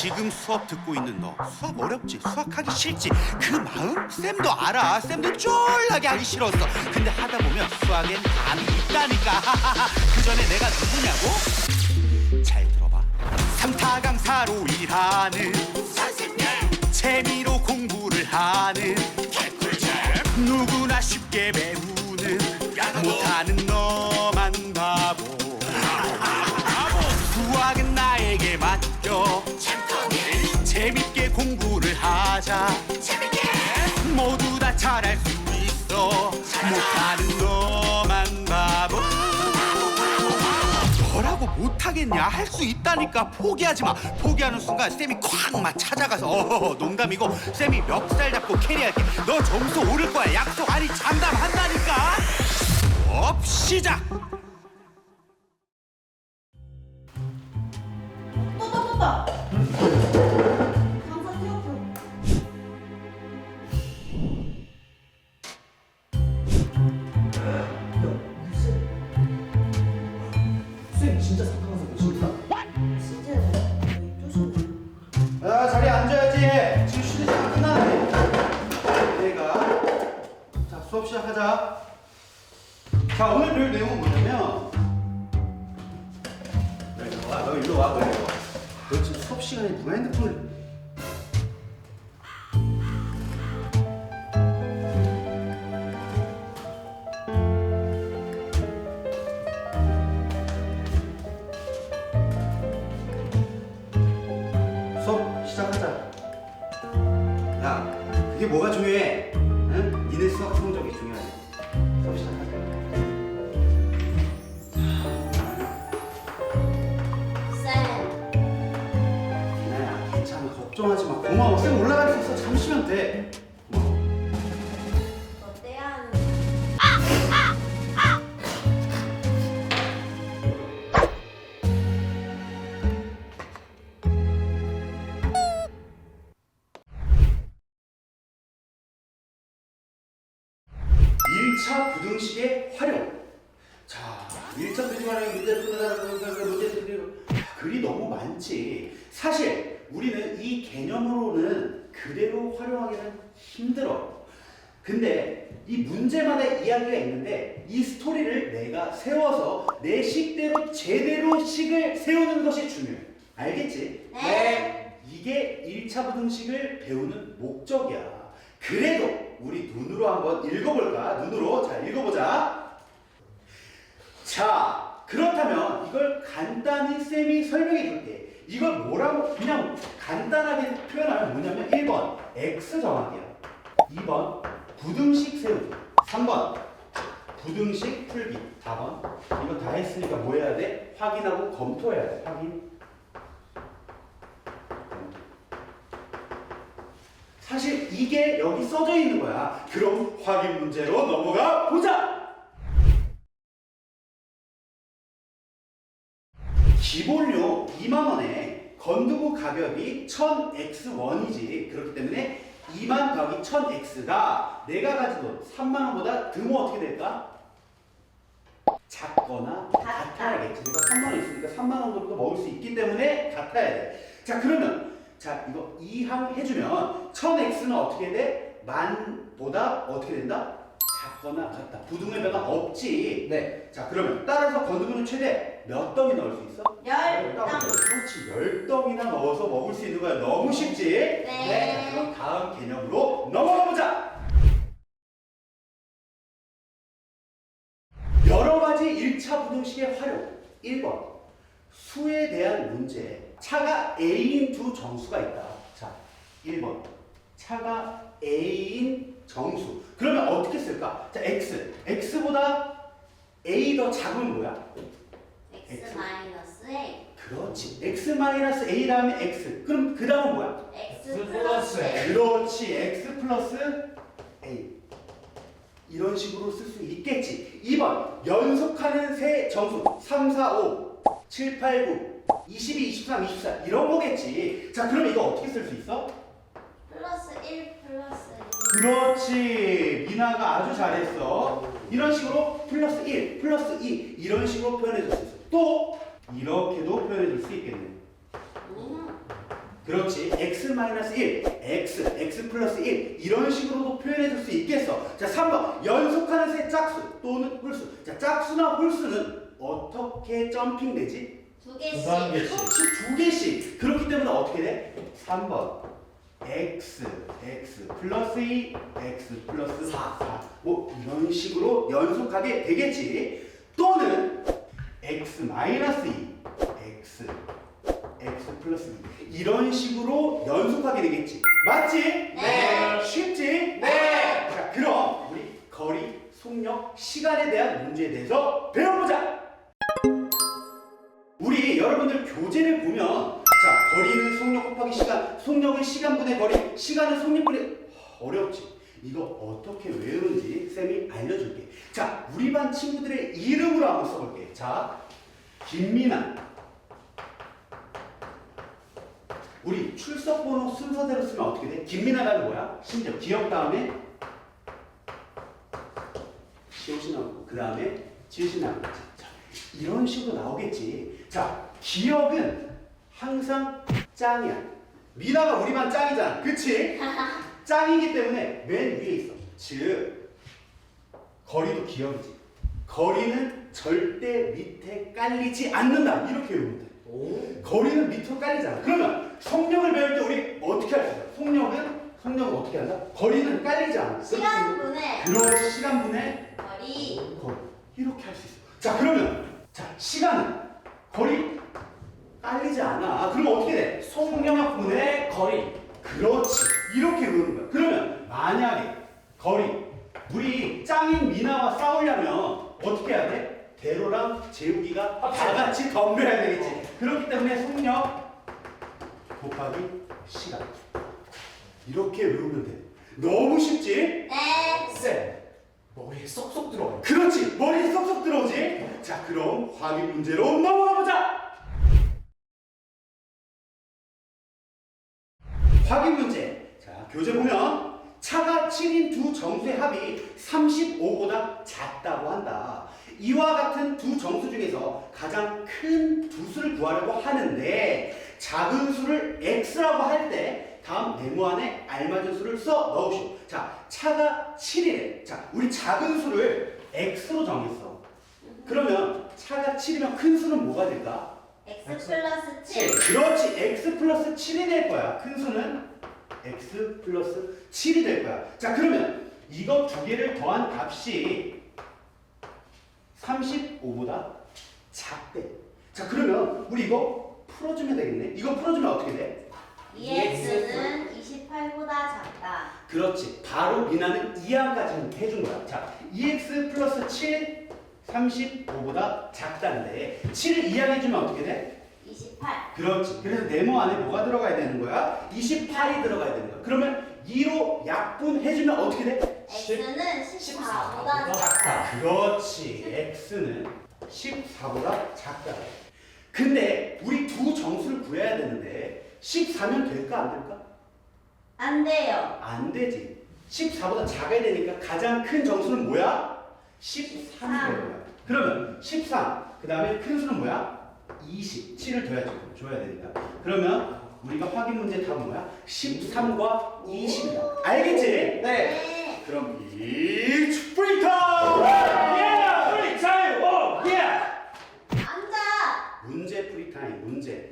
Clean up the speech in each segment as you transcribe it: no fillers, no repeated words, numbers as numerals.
지금 수업 듣고 있는 너 수학 어렵지? 수학하기 싫지? 그 마음? 쌤도 알아. 쌤도 쫄라게 하기 싫었어. 근데 하다 보면 수학엔 감이 있다니까. 그 전에 내가 누구냐고? 잘 들어봐. 삼타강사로 일하는 선생님, 재미로 공부를 하는 개꿀잼, 누구나 쉽게 배우는 못하는 너만 바보. 수학은 나에게 맡겨 재밌게 공부를 하자. 모두 다 잘할 수 있어. 못하는 너만 바보. 뭐라고 못하겠냐? 할 수 있다니까. 포기하지 마. 포기하는 순간 쌤이 콱 막 찾아가서 농담이고 쌤이 멱살 잡고 캐리할게. 너 점수 오를 거야. 약속. 아니 장담한다니까. 수업 시작. 떴다. 강사 티어표. 쌤 진짜 사탕에서 보십니까? 진짜요? 또 야, 자리에 앉아야지. 지금 쉬는 시간 끝났네. 내가 자, 수업 시작하자. 자, 오늘 배울 내용은 뭐냐면, 너 일로 와. 너 지금 수업 시간에 누가 핸드폰을 수업 시작하자. 야, 그게 뭐가 중요해? 응? 니네 수학 성적이 중요하지. 수업 시작하자. 쌤. 미나야, 괜찮아. 걱정하지 마. 고마워. 쌤 올라갈 수 있어. 잠 쉬면 돼. 고마워. 너 떼야 하는. 일차 부등식의 활용. 자, 1차 부등식 활용의 문제 글이 너무 많지. 사실 우리는 이 개념으로는 그대로 활용하기는 힘들어. 근데 이 문제마다 이야기가 있는데 이 스토리를 내가 세워서 내 식대로 제대로 식을 세우는 것이 중요해. 알겠지? 네. 이게 1차 부등식을 배우는 목적이야. 그래도 우리 눈으로 한번 읽어볼까? 눈으로. 자, 읽어보자. 자, 그렇다면 이걸 간단히 쌤이 설명해 줄게. 이걸 뭐라고 그냥 간단하게 표현하면 뭐냐면 1번 x 정하기야. 2번 부등식 세우기. 3번 부등식 풀기. 4번 이거 다 했으니까 뭐 해야 돼? 확인하고 검토해야 돼. 확인. 사실 이게 여기 써져 있는 거야. 그럼 확인 문제로 넘어가 보자. 기본료 2만 원에 건두부 가격이 1000x1이지. 그렇기 때문에 2만 더하기 1000x가 내가 가진 돈 3만 원보다 드문 어떻게 될까? 작거나 같아야겠지. 내가 3만 원 있으니까 3만 원 정도 먹을 수 있기 때문에 같아야 돼. 자, 그러면 자, 이거 2항 해주면 1000x는 어떻게 돼? 만보다 어떻게 된다? 작거나 같다. 부등의 변화 없지. 네. 자, 그러면 따라서 건두부는 최대 몇 덩이 넣을 수 있어? 10덩. 그렇지. 10덩이나 넣어서 먹을 수 있는 거야. 너무 쉽지? 네. 자, 그럼 다음 개념으로 넘어가 보자. 여러 가지 1차 부등식의 활용. 1번. 수에 대한 문제. 차가 A인 두 정수가 있다. 자, 1번. 차가 A인 정수. 그러면 어떻게 쓸까? 자, X. X보다 A 더 작으면 뭐야? X 마이너스 A. 그렇지. X 마이너스 A 다음에 X. 그럼 그 다음은 뭐야? X 플러스 A. 그렇지. X 플러스 A. 이런 식으로 쓸 수 있겠지. 2번. 연속하는 세 정수. 3, 4, 5, 7, 8, 9, 22, 23, 24. 이런 거겠지. 자, 그럼 이거 어떻게 쓸 수 있어? 플러스 1 플러스 2. 그렇지. 미나가 아주 잘했어. 이런 식으로 플러스 1, 플러스 2 이런 식으로 표현해 줄 수 있어. 또 이렇게도 표현해 줄 수 있겠네. 그렇지. x-1, x 플러스 1 이런 식으로도 표현해 줄 수 있겠어. 자, 3번 연속하는 새 짝수 또는 홀수. 자, 짝수나 홀수는 어떻게 점핑되지? 두 개씩. 그렇지, 두 개씩. 그렇기 때문에 어떻게 돼? 3번 x 플러스 2, x 플러스 4. 뭐 이런 식으로 연속하게 되겠지. 또는 x 마이너스 2, x 플러스 2 이런 식으로 연속하게 되겠지. 맞지? 네. 쉽지? 네. 자, 그럼 우리 거리, 속력, 시간에 대한 문제에 대해서 배워보자. 우리 여러분들 교재를 보면 자, 거리는 속력 곱하기 시간, 속력은 시간분의 거리, 시간은 속력분의 어렵지. 이거 어떻게 외우는지 쌤이 알려줄게. 자, 우리 반 친구들의 이름으로 한번 써볼게. 자, 김민아. 우리 출석번호 순서대로 쓰면 어떻게 돼? 김민아라는 뭐야? 심지어 기억 다음에 시옷이 나오고 그 다음에 지읒이 나오겠지. 자, 이런 식으로 나오겠지. 자, 기억은 항상 짱이야. 미나가 우리 반 짱이잖아. 그치? 짱이기 때문에 맨 위에 있어. 즉 거리도 기억이지. 거리는 절대 밑에 깔리지 않는다. 이렇게 외우면 돼. 오. 거리는 밑으로 깔리잖아. 그러면 속력을 배울 때 우리 어떻게 할 수 있어? 속력은 어떻게 한다? 거리는 깔리지 않아. 시간분의 그렇지. 시간분의 거리. 거리. 이렇게 할 수 있어. 자, 그러면 자, 시간은 거리 깔리지 않아. 그러면 어떻게 돼? 속력분의 거리. 그렇지. 이렇게 외우는 거야. 그러면 만약에 거리 우리 짱인 미나와 싸우려면 어떻게 해야 돼? 대로랑 재욱이가 다 같이 덤벼야 되겠지. 그렇기 때문에 속력 곱하기 시간 이렇게 외우면 돼. 너무 쉽지? 네. 쌤, 머리에 쏙쏙 들어가요. 그렇지. 머리에 쏙쏙 들어오지? 자, 그럼 확인 문제로 넘어가 보자. 확인 문제. 자, 교재 보면 차가 7인 두 정수의 합이 35보다 작다고 한다. 이와 같은 두 정수 중에서 가장 큰 두 수를 구하려고 하는데 작은 수를 x라고 할 때 다음 네모 안에 알맞은 수를 써 넣으시오. 자, 차가 7이래. 자, 우리 작은 수를 x로 정했어. 그러면 차가 7이면 큰 수는 뭐가 될까? x 플러스 7. 그렇지. x 플러스 7이 될 거야. 큰 수는 x 플러스 7이 될 거야. 자, 그러면 이거 두 개를 더한 값이 35보다 작대. 자, 그러면 우리 이거 풀어주면 되겠네. 이거 풀어주면 어떻게 돼? 2x는 28보다 작다. 그렇지. 바로 미나는 이항까지 해준 거야. 자, 2x 플러스 7 35보다 작다는데 7을 이항해주면 어떻게 돼? 28. 그렇지. 그래서 네모 안에 뭐가 들어가야 되는 거야? 28이 들어가야 되는 거야. 그러면 2로 약분해주면 어떻게 돼? x는 14보다 작다. 그렇지. x는 14보다 작다. 근데 우리 두 정수를 구해야 되는데 14면 될까 안 될까? 안 돼요. 안 되지. 14보다 작아야 되니까 가장 큰 정수는 뭐야? 13이 되는 거야. 그러면 13. 그 다음에 큰 수는 뭐야? 20. 7을 줘야 되니까. 그러면 우리가 확인 문제 답은 뭐야? 13과 20이다. 알겠지? 네. 네. 그럼 it's free time! 예, 우리 자유. 오, 예. 앉아. 문제 프리 타임 문제.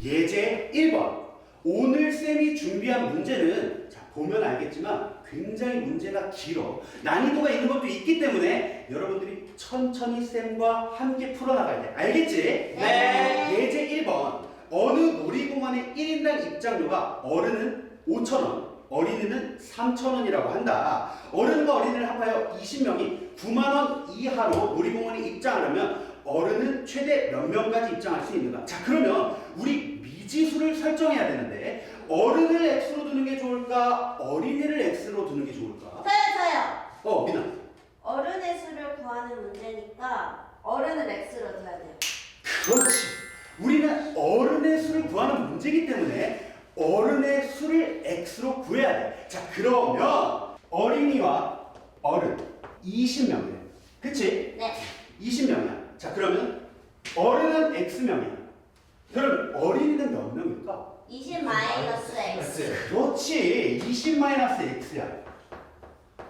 예제 1번. 오늘 쌤이 준비한 문제는 자, 보면 알겠지만 굉장히 문제가 길어. 난이도가 있는 것도 있기 때문에 여러분들이 천천히 쌤과 함께 풀어나가야 돼. 알겠지? 네. 예제 1번. 어느 놀이공원의 1인당 입장료가 어른은 5,000원, 어린이는 3,000원이라고 한다. 어른과 어린이를 합하여 20명이 9만 원 이하로 놀이공원에 입장을 하면 어른은 최대 몇 명까지 입장할 수 있는가? 자, 그러면 우리 미지수를 설정해야 되는데 어른을 x로 두는 게 좋을까? 어린이를 x로 두는 게 좋을까? 저요. 미나. 어른의 수를 구하는 문제니까 어른을 x로 둬야 돼요. 그렇지. 우리는 어른의 수를 구하는 문제이기 때문에 어른의 수를 x로 구해야 돼. 자, 그러면 어린이와 어른 20명이래. 그치? 네. 20명이야. 자, 그러면 어른은 X명이야. 그럼 어린이는 몇 명일까? 20 마이너스 X. 그렇지. 20-X야.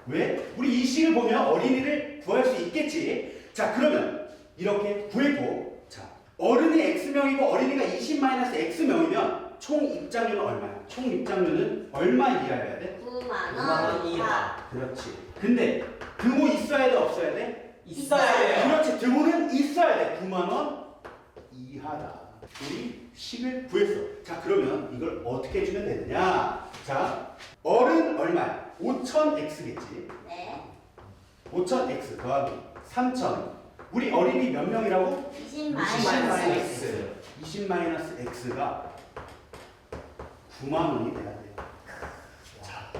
왜? 우리 이 식을 보면 어린이를 구할 수 있겠지. 자, 그러면 이렇게 구했고, 자, 어른이 X명이고 어린이가 20-X명이면 총 입장료는 얼마야? 총 입장료는 얼마 이하여야 돼? 9만 원 이하. 그렇지. 근데 등호 있어야 돼, 없어야 돼? 있어야 돼요. 그렇지. 등호는 있어야 돼. 9만 원 이하다. 우리 식을 구했어. 자, 그러면 이걸 어떻게 해주면 되느냐? 자, 어른 얼마야? 5000X겠지. 네. 5000X 더하기 3000. 우리 어린이 몇 명이라고? 20 마이너스 X. 20-X가 9만 원이 돼야 돼요. 자,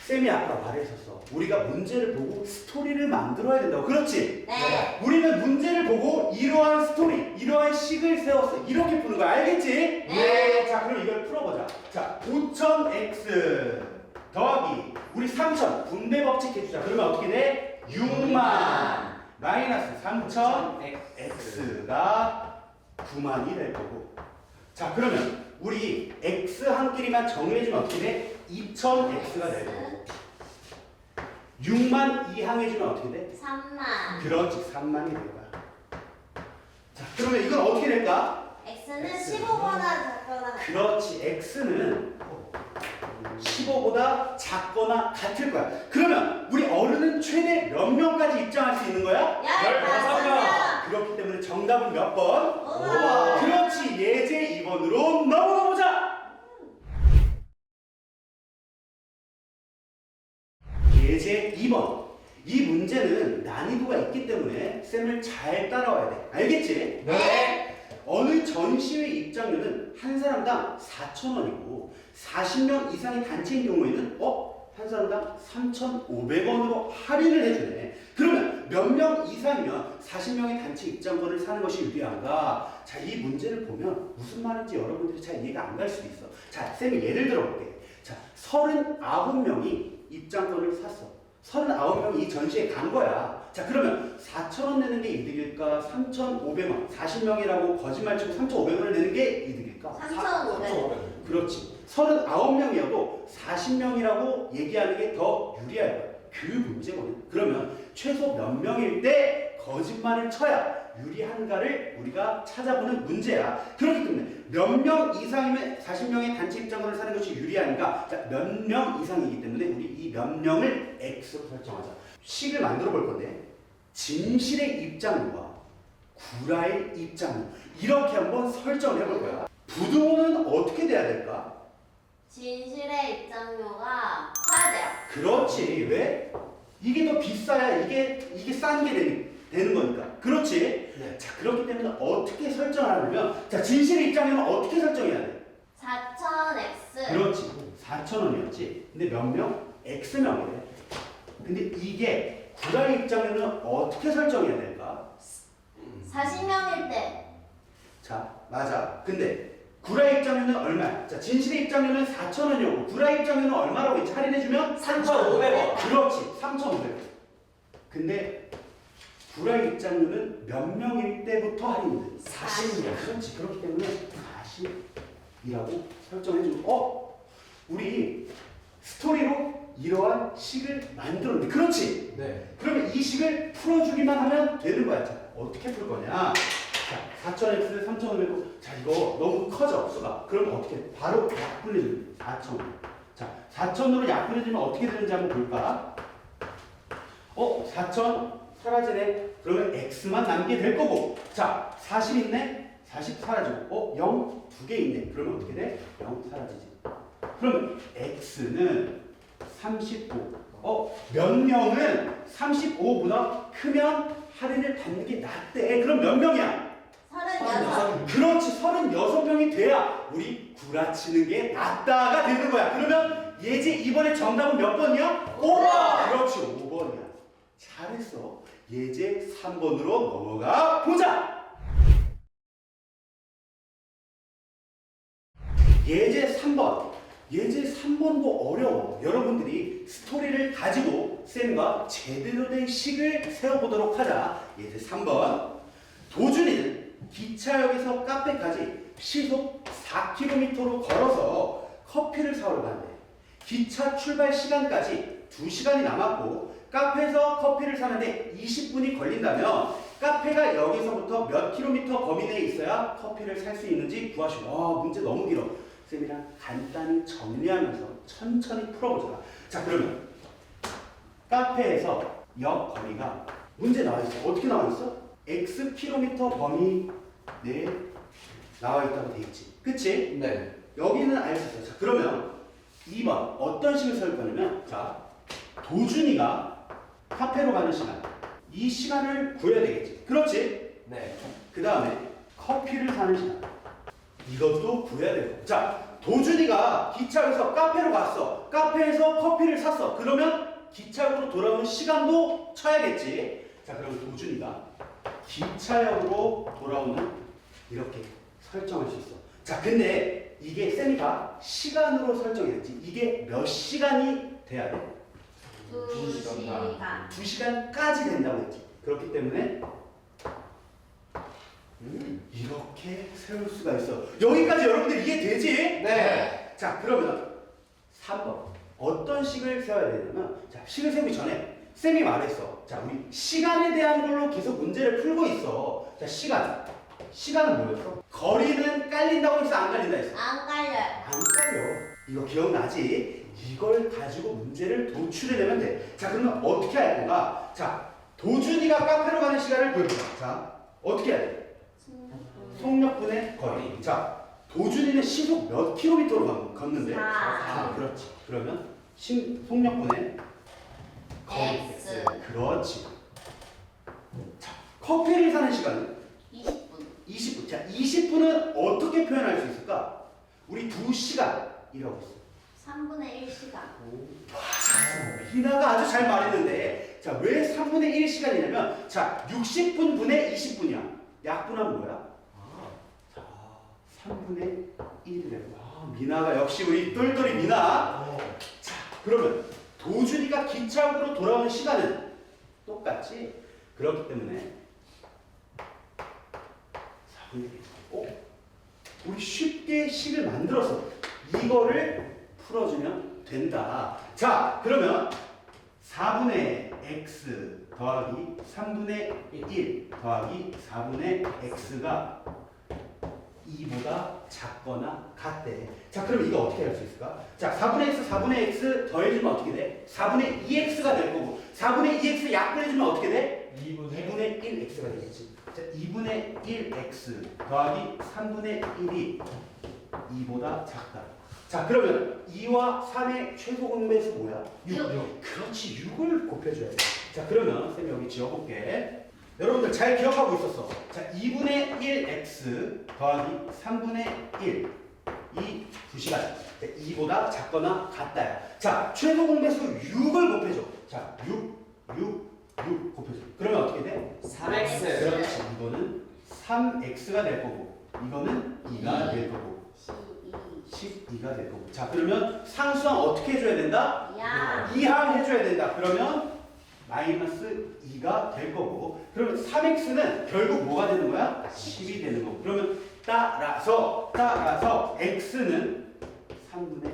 쌤이 아까 말했었어. 우리가 문제를 보고 스토리를 만들어야 된다고. 그렇지? 네. 우리는 문제를 보고 이러한 스토리, 이러한 식을 세웠어. 이렇게 푸는 거야. 알겠지? 네. 자, 그럼 이걸 풀어보자. 자, 5000X 더하기 우리 3000 분배 법칙 해주자. 그러면 어떻게 돼? 6만 마이너스 3000X가 9만이 될 거고. 자, 그러면 우리 X 한 끼리만 정리해주면 어떻게 돼? 2000X가 될 거고. 6만 이항해주면 어떻게 돼? 3만. 그렇지, 3만이 될 거야. 자, 그러면 이건 어떻게 될까? X는 15보다 작거나 그렇지, X는 15보다 작거나 같을 거야. 그러면 우리 어른은 최대 몇 명까지 입장할 수 있는 거야? 15명. 그렇기 때문에 정답은 몇 번? 우와. 그렇지, 예제 2번으로 넘어가 보자. 예제 2번. 이 문제는 난이도가 있기 때문에 쌤을 잘 따라와야 돼. 알겠지? 네. 어느 전시회 입장료는 한 사람당 4,000원이고 40명 이상의 단체인 경우에는 한 사람당 3,500원으로 할인을 해주네. 그러면 몇 명 이상이면 40명의 단체 입장권을 사는 것이 유리한가? 자, 이 문제를 보면 무슨 말인지 여러분들이 잘 이해가 안 갈 수도 있어. 자, 쌤이 예를 들어볼게. 자, 39명이 입장권을 샀어. 39명이 이 전시에 간 거야. 자, 그러면 4,000원 내는 게 이득일까? 3,500원. 40명이라고 거짓말치고 3,500원을 내는 게 이득일까? 3,500. 그렇지. 39명이어도 40명이라고 얘기하는 게 더 유리할 거야. 그 문제거든. 그러면 최소 몇 명일 때 거짓말을 쳐야 유리한가를 우리가 찾아보는 문제야. 그렇기 때문에 몇 명 이상이면 40명의 단체 입장권을 사는 것이 유리하니까 몇 명 이상이기 때문에 우리 이 몇 명을 X로 설정하자. 식을 만들어 볼 건데 진실의 입장료와 구라의 입장료 이렇게 한번 설정을 해볼 거야. 부등호는 어떻게 돼야 될까? 진실의 입장료가 커야 돼요. 그렇지. 왜? 이게 더 비싸야 이게 싼 게 되는 거니까. 그렇지. 네. 자, 그렇기 때문에 어떻게 설정하냐면 자, 진실의 입장료는 어떻게 설정해야 돼? 4,000X. 그렇지. 4,000원이었지. 근데 몇 명? X명이래. 근데 이게 구라의 입장료는 어떻게 설정해야 될까? 40명일 때. 자, 맞아. 근데 구라의 입장료는 얼마야? 자, 진실의 입장료는 4,000원이었고 구라의 입장료는 얼마라고 했지? 할인해주면? 3,500원. 그렇지. 3,500원. 근데 구라의 입장료는 몇 명일 때부터 할인돼? 40명. 그렇지. 그렇기 때문에 40이라고 설정해주고 우리 스토리로 이러한 식을 만들었는데 그렇지. 네. 그러면 이 식을 풀어주기만 하면 되는 거야. 자, 어떻게 풀 거냐? 자, 4,000X, 3,500. 자, 이거 너무 커져, 수가. 그럼 어떻게? 바로 약분해주면 4,000. 자, 4,000으로 약분해주면 어떻게 되는지 한번 볼까? 4,000 사라지네. 그러면 X만 남게 될 거고. 자, 40 있네? 40 사라지고. 0 두 개 있네. 그러면 어떻게 돼? 0 사라지지. 그러면 X는 35. 몇 명은 35보다 크면 할인을 받는 게 낫대. 그럼 몇 명이야? 36. 그렇지. 36명이 돼야 우리 구라치는 게 낫다가 되는 거야. 그러면 예제 이번에 정답은 몇 번이야? 5번. 그렇지. 5번이야. 잘했어. 예제 3번으로 넘어가 보자. 예제 3번. 예제 3번도 어려워. 여러분들이 스토리를 가지고 쌤과 제대로 된 식을 세워보도록 하자. 이제 3번. 도준이는 기차역에서 카페까지 시속 4km로 걸어서 커피를 사오러 간대. 기차 출발 시간까지 2시간이 남았고 카페에서 커피를 사는데 20분이 걸린다면 카페가 여기서부터 몇 킬로미터 범위 내에 있어야 커피를 살 수 있는지 구하시오. 와, 문제 너무 길어. 쌤이랑 간단히 정리하면서 천천히 풀어보자. 자, 그러면 카페에서 역 거리가 문제 나와 있어. 어떻게 나와 있어? X 킬로미터 범위 내에 나와 있다고 돼 있지. 그치? 네. 여기는 알 수 있어. 자, 그러면 2번 어떤 식을 쓸 거냐면, 자, 도준이가 카페로 가는 시간, 이 시간을 구해야 되겠지. 그렇지? 네. 그 다음에 커피를 사는 시간, 이것도 구해야 되고. 자, 도준이가 기차에서 카페로 갔어. 카페에서 커피를 샀어. 그러면 기차역으로 돌아오는 시간도 쳐야겠지. 자, 그러면 도준이가 기차역으로 돌아오는 이렇게 설정할 수 있어. 자, 근데 이게 쌤이가 시간으로 설정했지. 이게 몇 시간이 돼야 돼? 2시간. 2시간까지 된다고 했지. 그렇기 때문에 이렇게 세울 수가 있어. 여기까지 여러분들 이해되지? 네. 자, 그러면 3번 어떤 식을 세워야 되냐면, 자, 식을 세우기 전에 쌤이 말했어. 자, 우리 시간에 대한 걸로 계속 문제를 풀고 있어. 자, 시간은 뭐였어? 거리는 깔린다고 했어, 안 깔린다 했어? 안 깔려요. 안 깔려. 이거 기억나지? 이걸 가지고 문제를 도출해내면 돼. 자, 그러면 어떻게 할 건가? 자, 도준이가 카페로 가는 시간을 보여줘. 자, 어떻게 해야 돼? 속력분의 거리. 자, 도준이는 시속 몇 킬로미터로 걷는데? 4. 그렇지. 그러면 속력분의 거리. X. 그렇지. 자, 커피를 사는 시간은 20분. 20분. 자, 20분은 어떻게 표현할 수 있을까? 우리 2시간이라고 했어. 3분의 1시간. 희나가 아주 잘 말했는데, 자, 왜 3분의 1시간이냐면, 자, 60분 분의 20분이야. 약분하면 뭐야? 자, 3분의 1이라고. 미나가 역시 우리 똘똘이 미나. 자, 그러면 도준이가 기차역으로 돌아오는 시간은 똑같지? 그렇기 때문에 4분의 1. 우리 쉽게 식을 만들어서 이거를 풀어주면 된다. 자, 그러면 4분의 x 더하기 3분의 1 더하기 4분의 x가 2보다 작거나 같대. 자, 그럼 이거 어떻게 할 수 있을까? 자, 4분의 x, 4분의 x 더해주면 어떻게 돼? 4분의 2x가 될 거고, 4분의 2x 약분해주면 어떻게 돼? 2분의 1x가 되겠지. 자, 2분의 1x 더하기 3분의 1이 2보다 작다. 자, 그러면 2와 3의 최소 공배수 뭐야? 6. 그렇지, 6을 곱해줘야 돼. 자, 그러면 쌤이 여기 지어볼게. 여러분들 잘 기억하고 있었어. 자, 2분의 1x 더하기 3분의 1. 이 2시간. 2보다 작거나 같다야. 자, 최소 공배수 6을 곱해줘. 자, 6 곱해줘. 그러면 어떻게 돼? 3x. 그렇지. 이거는 3x가 될 거고, 이거는 2가 될 거고, 12가 될 거고. 자, 그러면 상수항 어떻게 해줘야 된다? 이항 해줘야 된다. 그러면 마이너스 2가 될 거고, 그러면 3x는 결국 뭐가 되는 거야? 10이 되는 거고. 그러면 따라서 x는 3분의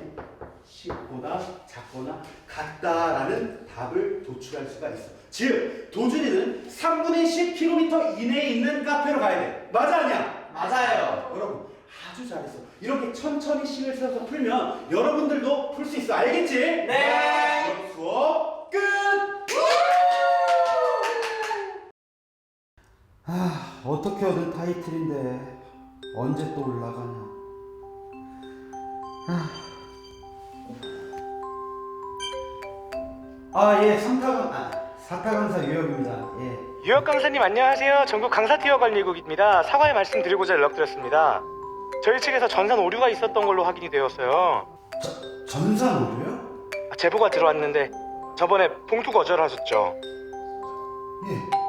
10보다 작거나 같다라는 답을 도출할 수가 있어. 즉, 도준이는 3분의 10km 이내에 있는 카페로 가야 돼. 맞아, 아니야? 맞아요. 여러분, 아주 잘했어. 이렇게 천천히 식을 써서 풀면 여러분들도 풀 수 있어. 알겠지? 네. 그럼 수업 끝! 어떻게 얻은 타이틀인데 언제 또 올라가냐. 예, 사타 강사 유혁입니다. 예. 유혁 강사님 안녕하세요. 전국 강사 티어 관리국입니다. 사과의 말씀 드리고자 연락드렸습니다. 저희 측에서 전산 오류가 있었던 걸로 확인이 되었어요. 전산 오류요? 제보가 들어왔는데 저번에 봉투 거절하셨죠? 예.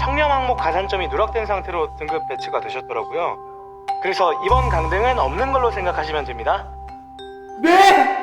청렴 항목 가산점이 누락된 상태로 등급 배치가 되셨더라고요. 그래서 이번 강등은 없는 걸로 생각하시면 됩니다. 네!